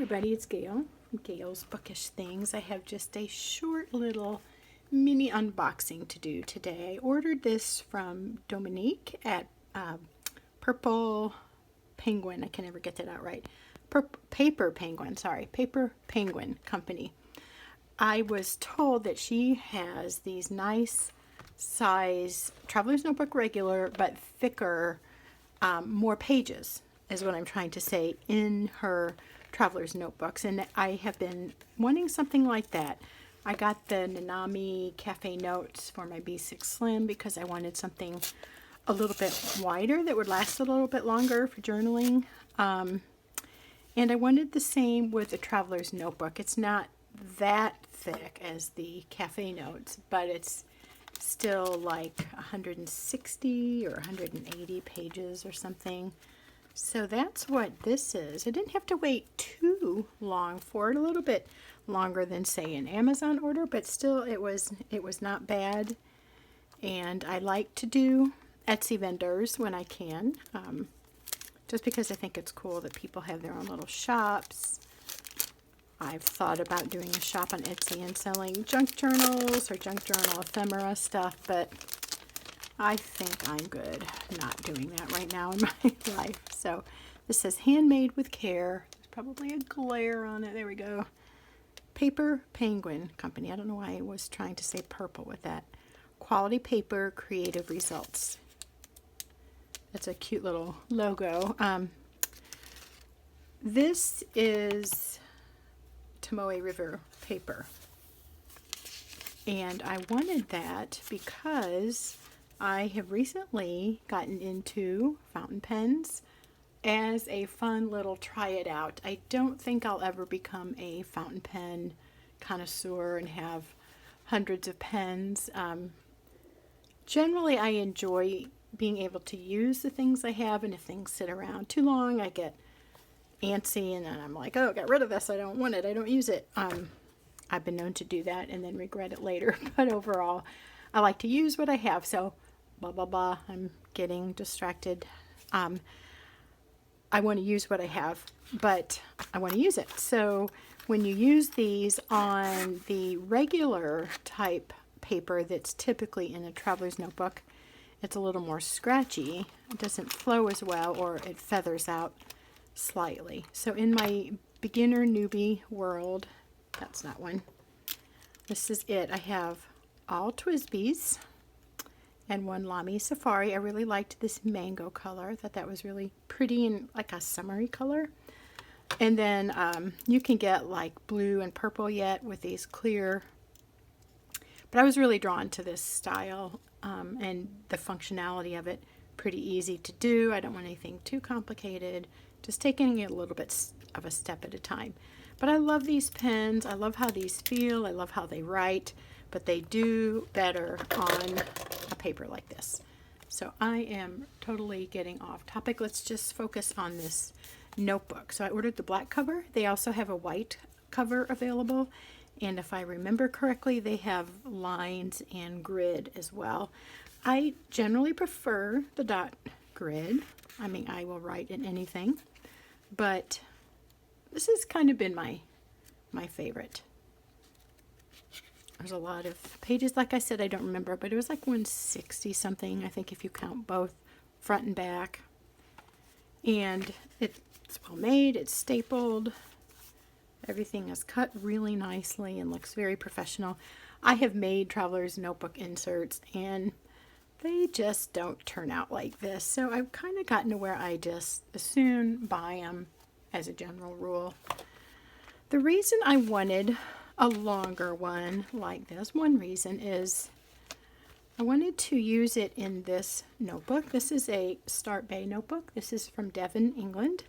everybody, it's Gail from Gail's Bookish Things. I have just a short little mini unboxing to do today. I ordered this from Dominique at Purple Penguin. I can never get that out right. Paper Penguin Company. I was told that she has these nice size Traveler's Notebook regular but thicker, more pages is what I'm trying to say, in her Traveler's Notebooks, and I have been wanting something like that. I got the Nanami Cafe Notes for my B6 Slim because I wanted something a little bit wider that would last a little bit longer for journaling, and I wanted the same with the Traveler's Notebook. It's not that thick as the Cafe Notes, but it's still like 160 or 180 pages or something. So that's what this is. I didn't have to wait too long for it, a little bit longer than say an Amazon order, but still it was not bad. And I like to do Etsy vendors when I can, just because I think it's cool that people have their own little shops. I've thought about doing a shop on Etsy and selling junk journals or junk journal ephemera stuff, but I think I'm good not doing that right now in my life. So this says handmade with care. There's probably a glare on it. There we go. Paper Penguin Company. I don't know why I was trying to say purple with that. Quality paper, creative results. That's a cute little logo. This is Tomoe River Paper. And I wanted that because I have recently gotten into fountain pens as a fun little try it out. I don't think I'll ever become a fountain pen connoisseur and have hundreds of pens. Generally, I enjoy being able to use the things I have, and if things sit around too long, I get antsy and then I'm like, oh, get rid of this. I don't want it. I don't use it. I've been known to do that and then regret it later. But overall, I like to use what I have. So blah, blah, blah. I'm getting distracted. I want to use what I have, but I want to use it. So when you use these on the regular type paper that's typically in a Traveler's Notebook, it's a little more scratchy. It doesn't flow as well, or it feathers out slightly. So in my beginner newbie world, that's not one. This is it. I have all Twisbees and one Lamy Safari. I really liked this mango color. I thought that was really pretty and like a summery color. And then you can get like blue and purple yet with these clear. But I was really drawn to this style and the functionality of it. Pretty easy to do. I don't want anything too complicated. Just taking it a little bit of a step at a time. But I love these pens. I love how these feel. I love how they write. But they do better on a paper like this. So I am totally getting off topic. Let's just focus on this notebook. So I ordered the black cover. They also have a white cover available. And if I remember correctly, they have lines and grid as well. I generally prefer the dot grid. I mean, I will write in anything. But this has kind of been my favorite. There's a lot of pages. Like I said, I don't remember, but it was like 160 something, I think, if you count both front and back. And it's well made, it's stapled. Everything is cut really nicely and looks very professional. I have made Traveler's Notebook inserts and they just don't turn out like this. So I've kind of gotten to where I just as soon buy them as a general rule. The reason I wanted a longer one like this, one reason is I wanted to use it in this notebook. This is a Start Bay notebook. This is from Devon, England.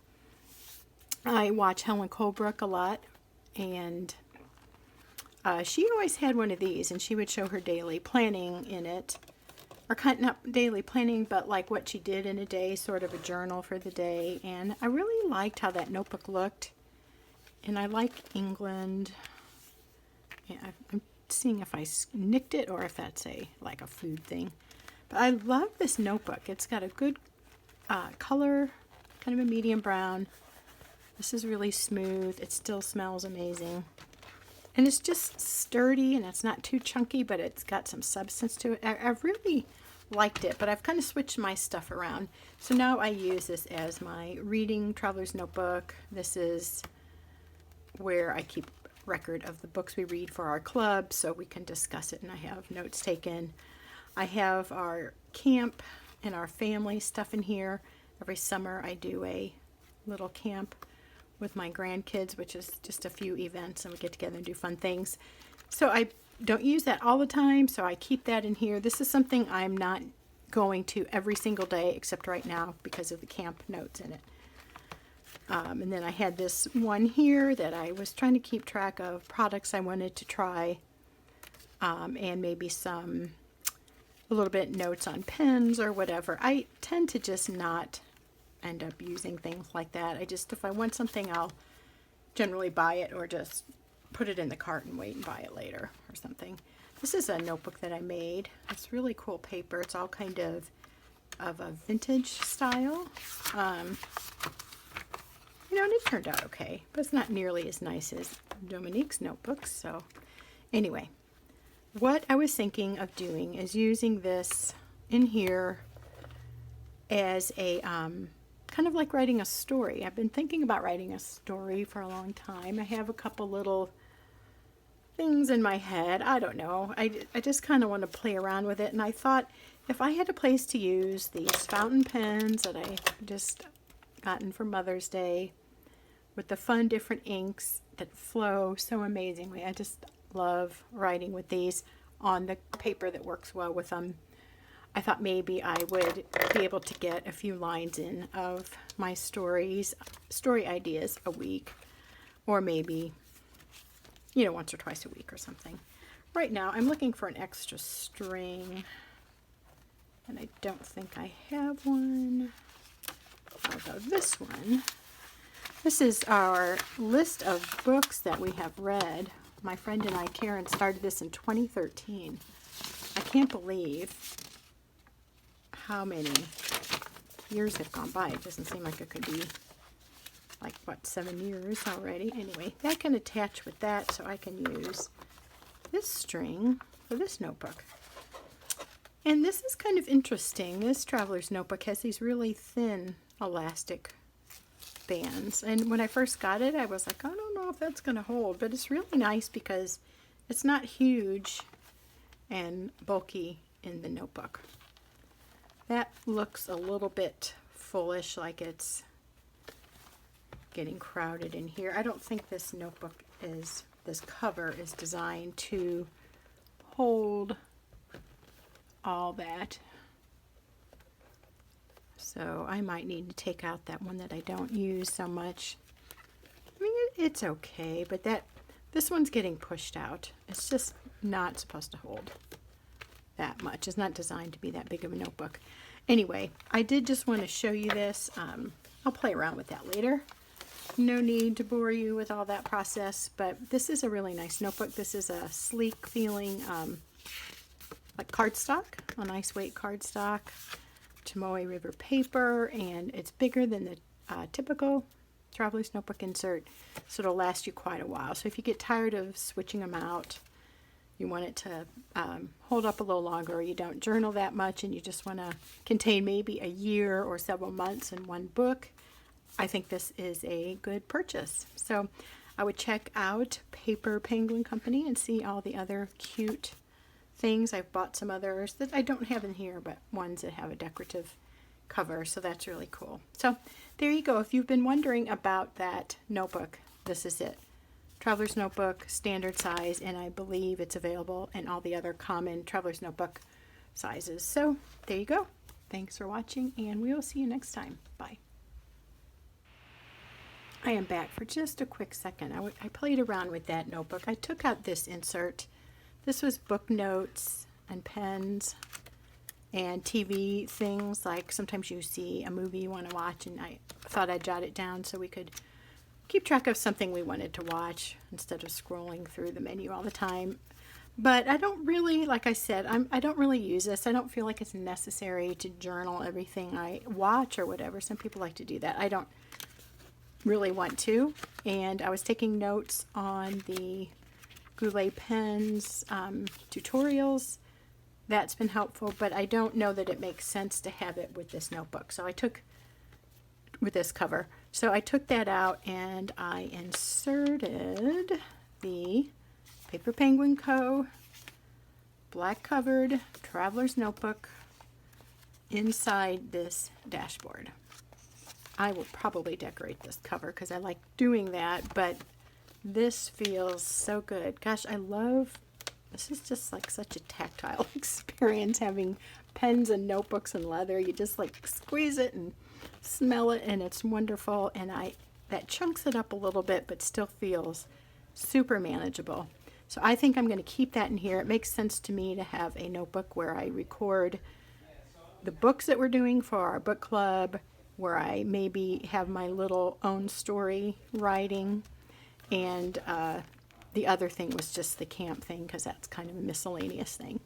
I watch Helen Colebrook a lot, and she always had one of these, and she would show her daily planning in it, or kind of not daily planning, but like what she did in a day, sort of a journal for the day. And I really liked how that notebook looked, and I like England. Yeah, I'm seeing if I nicked it or if that's like a food thing. But I love this notebook. It's got a good color, kind of a medium brown. This is really smooth. It still smells amazing. And it's just sturdy, and it's not too chunky, but it's got some substance to it. I really liked it, but I've kind of switched my stuff around. So now I use this as my reading traveler's notebook. This is where I keep record of the books we read for our club so we can discuss it, and I have notes taken. I have our camp and our family stuff in here. Every summer I do a little camp with my grandkids, which is just a few events, and we get together and do fun things. So I don't use that all the time, so I keep that in here. This is something I'm not going to every single day except right now because of the camp notes in it. And then I had this one here that I was trying to keep track of products I wanted to try, and maybe a little bit notes on pens or whatever. I tend to just not end up using things like that. If I want something, I'll generally buy it or just put it in the cart and wait and buy it later or something. This is a notebook that I made. It's really cool paper. It's all kind of a vintage style. And it turned out okay, but it's not nearly as nice as Dominique's notebooks. So anyway, what I was thinking of doing is using this in here as a kind of like writing a story. I've been thinking about writing a story for a long time. I have a couple little things in my head. I don't know. I just kind of want to play around with it. And I thought if I had a place to use these fountain pens that I just gotten for Mother's Day with the fun different inks that flow so amazingly. I just love writing with these on the paper that works well with them. I thought maybe I would be able to get a few lines in of my story ideas a week, or maybe, once or twice a week or something. Right now, I'm looking for an extra string, and I don't think I have one. Although this one, this is our list of books that we have read. My friend and I, Karen, started this in 2013. I can't believe how many years have gone by. It doesn't seem like it could be 7 years already. Anyway, that can attach with that, so I can use this string for this notebook. And this is kind of interesting. This traveler's notebook has these really thin elastic bands, and when I first got it I was like, I don't know if that's going to hold, but it's really nice because it's not huge and bulky in the notebook. That looks a little bit foolish, like it's getting crowded in here. I don't think this this cover is designed to hold all that. So I might need to take out that one that I don't use so much. I mean, it's okay, but this one's getting pushed out. It's just not supposed to hold that much. It's not designed to be that big of a notebook. Anyway, I did just want to show you this. I'll play around with that later. No need to bore you with all that process, but this is a really nice notebook. This is a sleek feeling, like cardstock, a nice weight cardstock, Tomoe River Paper, and it's bigger than the typical traveler's notebook insert, so it'll last you quite a while. So if you get tired of switching them out, you want it to hold up a little longer, or you don't journal that much and you just want to contain maybe a year or several months in one book, I think this is a good purchase. So I would check out Paper Penguin Company and see all the other cute things. I've bought some others that I don't have in here, but ones that have a decorative cover, so that's really cool. So there you go. If you've been wondering about that notebook, this is it. Traveler's notebook, standard size, and I believe it's available in all the other common traveler's notebook sizes. So there you go. Thanks for watching, and we will see you next time. Bye. I am back for just a quick second. I played around with that notebook. I took out this insert. This was book notes and pens and TV things, like sometimes you see a movie you want to watch, and I thought I'd jot it down so we could keep track of something we wanted to watch instead of scrolling through the menu all the time. But I don't really, like I said, I don't really use this. I don't feel like it's necessary to journal everything I watch or whatever. Some people like to do that. I don't really want to. And I was taking notes on the Goulet pens tutorials. That's been helpful, but I don't know that it makes sense to have it with this notebook. So I took, with this cover. So I took that out and I inserted the PaperPenguinCo black covered traveler's notebook inside this dashboard. I will probably decorate this cover because I like doing that, but this feels so good. Gosh, I love, this is just like such a tactile experience, having pens and notebooks and leather. You just like squeeze it and smell it, and it's wonderful. And that chunks it up a little bit, but still feels super manageable. So I think I'm going to keep that in here. It makes sense to me to have a notebook where I record the books that we're doing for our book club, where I maybe have my little own story writing, and the other thing was just the camp thing, because that's kind of a miscellaneous thing.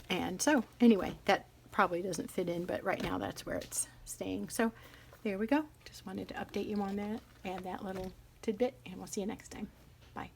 And so anyway, that probably doesn't fit in, but right now that's where it's staying. So there we go. Just wanted to update you on that and that little tidbit, and we'll see you next time. Bye.